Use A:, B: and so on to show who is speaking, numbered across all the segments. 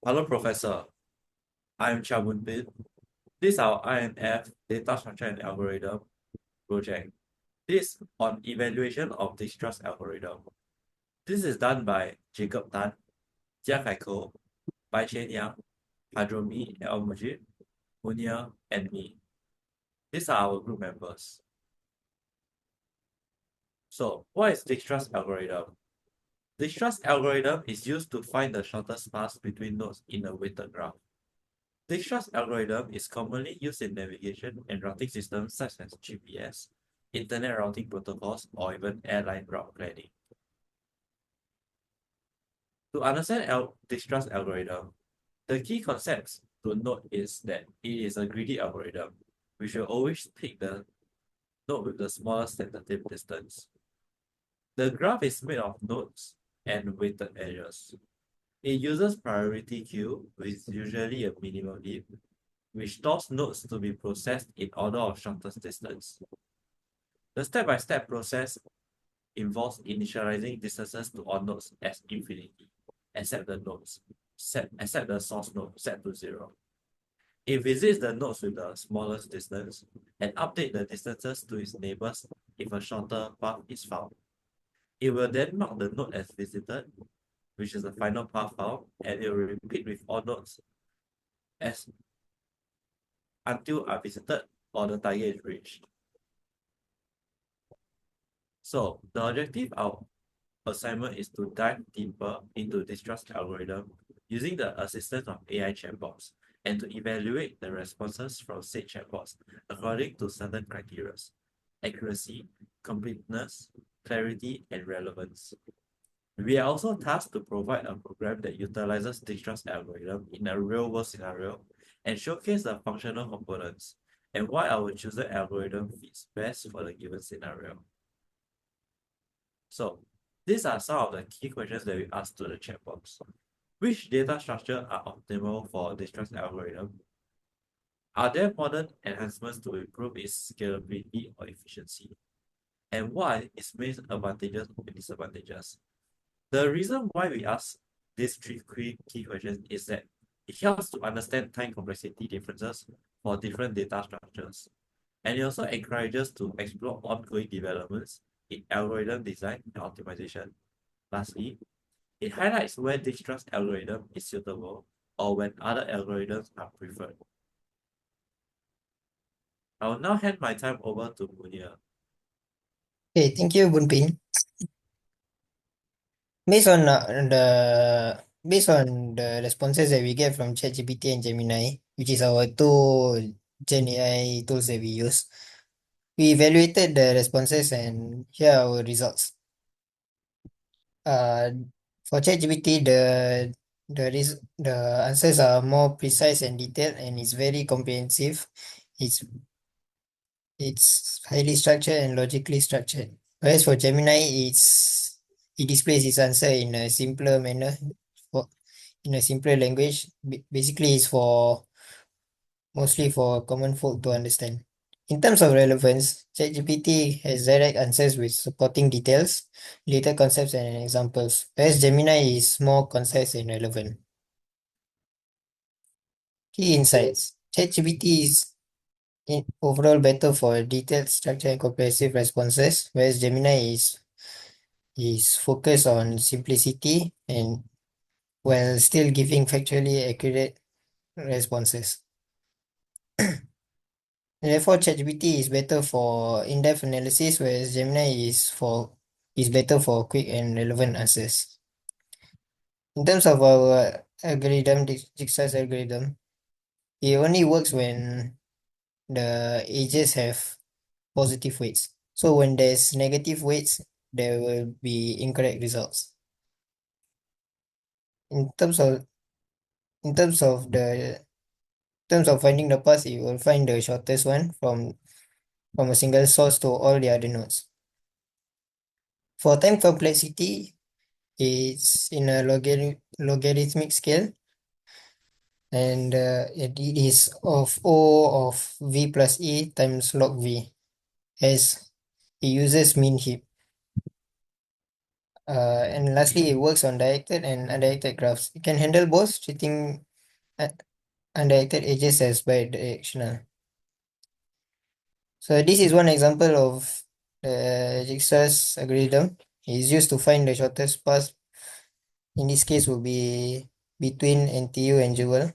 A: Hello, Professor. I'm Bin. This is our INF Data Structure and Algorithm project. This on evaluation of Dijkstra's algorithm. This is done by Jacob Tan, Jia Kai Ko, Bai Chen Yang, Hadromi El Mujib, Munir, and me. These are our group members. So, what is Dijkstra's algorithm? Dijkstra's algorithm is used to find the shortest path between nodes in a weighted graph. Dijkstra's algorithm is commonly used in navigation and routing systems such as GPS, internet routing protocols, or even airline route planning. To understand Dijkstra's algorithm, the key concepts to note is that it is a greedy algorithm. We should always pick the node with the smallest tentative distance. The graph is made of nodes and weighted edges. It uses priority queue with usually a minimum heap, which stores nodes to be processed in order of shortest distance. The step-by-step process involves initializing distances to all nodes as infinity, except the source node set to 0. It visits the nodes with the smallest distance and update the distances to its neighbors if a shorter path is found. It will then mark the node as visited, which is the final path found, and it will repeat with all nodes as until are visited or the target is reached. So the objective of assignment is to dive deeper into Dijkstra's algorithm using the assistance of AI chatbots and to evaluate the responses from said chatbots according to certain criteria: accuracy, completeness, clarity, and relevance. We are also tasked to provide a program that utilizes Dijkstra's algorithm in a real-world scenario and showcase the functional components and why our chosen algorithm fits best for the given scenario. So, these are some of the key questions that we asked to the chatbots. Which data structure are optimal for Dijkstra's algorithm? Are there modern enhancements to improve its scalability or efficiency? And what are its main advantages and disadvantages? The reason why we ask these three key questions is that it helps to understand time complexity differences for different data structures. And it also encourages to explore ongoing developments in algorithm design and optimization. Lastly, it highlights where Dijkstra's algorithm is suitable or when other algorithms are preferred. I will now hand my time over to Munir.
B: Okay, thank you, Bunpin. Based on based on the responses that we get from ChatGPT and Gemini, which is our two Gen AI tools that we use, we evaluated the responses and here are our results. Uh, for ChatGPT, the answers are more precise and detailed, and it's very comprehensive. It's it's highly structured and logically structured. Whereas for Gemini, it displays its answer in a simpler manner, for in a simpler language. Basically, it's for mostly for common folk to understand. In terms of relevance, ChatGPT has direct answers with supporting details, related concepts, and examples, whereas Gemini is more concise and relevant. Key insights: ChatGPT is overall better for detailed, structured, and comprehensive responses, whereas Gemini is focused on simplicity and while still giving factually accurate responses. Therefore, ChatGPT is better for in-depth analysis, whereas Gemini is better for quick and relevant answers. In terms of our algorithm, Dijkstra's algorithm, it only works when the edges have positive weights. So when there's negative weights, there will be incorrect results. In terms of in terms of the in terms of finding the path, it will find the shortest one from a single source to all the other nodes. For time complexity, it's in a logarithmic scale, and it is of O of V plus E times log V, as it uses mean heap. And lastly, it works on directed and undirected graphs. It can handle both, treating undirected edges as bidirectional. So this is one example of the Dijkstra's algorithm. It's used to find the shortest path. In this case, will be between NTU and Jewel.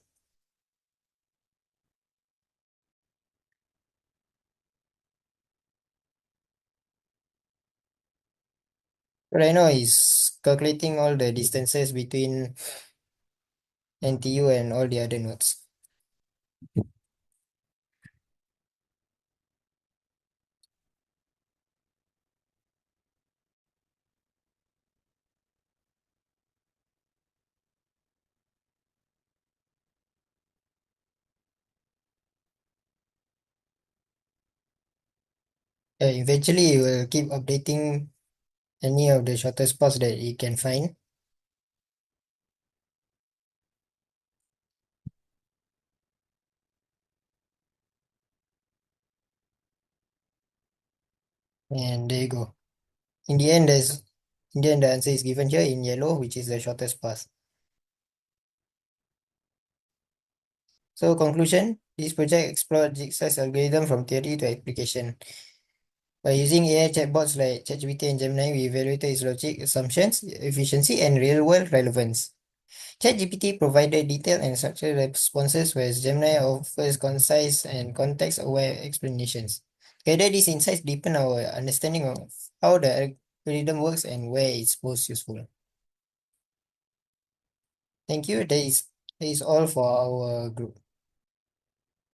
B: Right now, is calculating all the distances between NTU and all the other nodes. Eventually, it will keep updating any of the shortest paths that it can find. And there you go. In the end, the answer is given here in yellow, which is the shortest path. So conclusion, this project explored Dijkstra's algorithm from theory to application. By using AI chatbots like ChatGPT and Gemini, we evaluated its logic, assumptions, efficiency, and real-world relevance. ChatGPT provided detailed and structured responses, whereas Gemini offers concise and context-aware explanations. Together, these insights deepen our understanding of how the algorithm works and where it's most useful. Thank you. That is all for our group.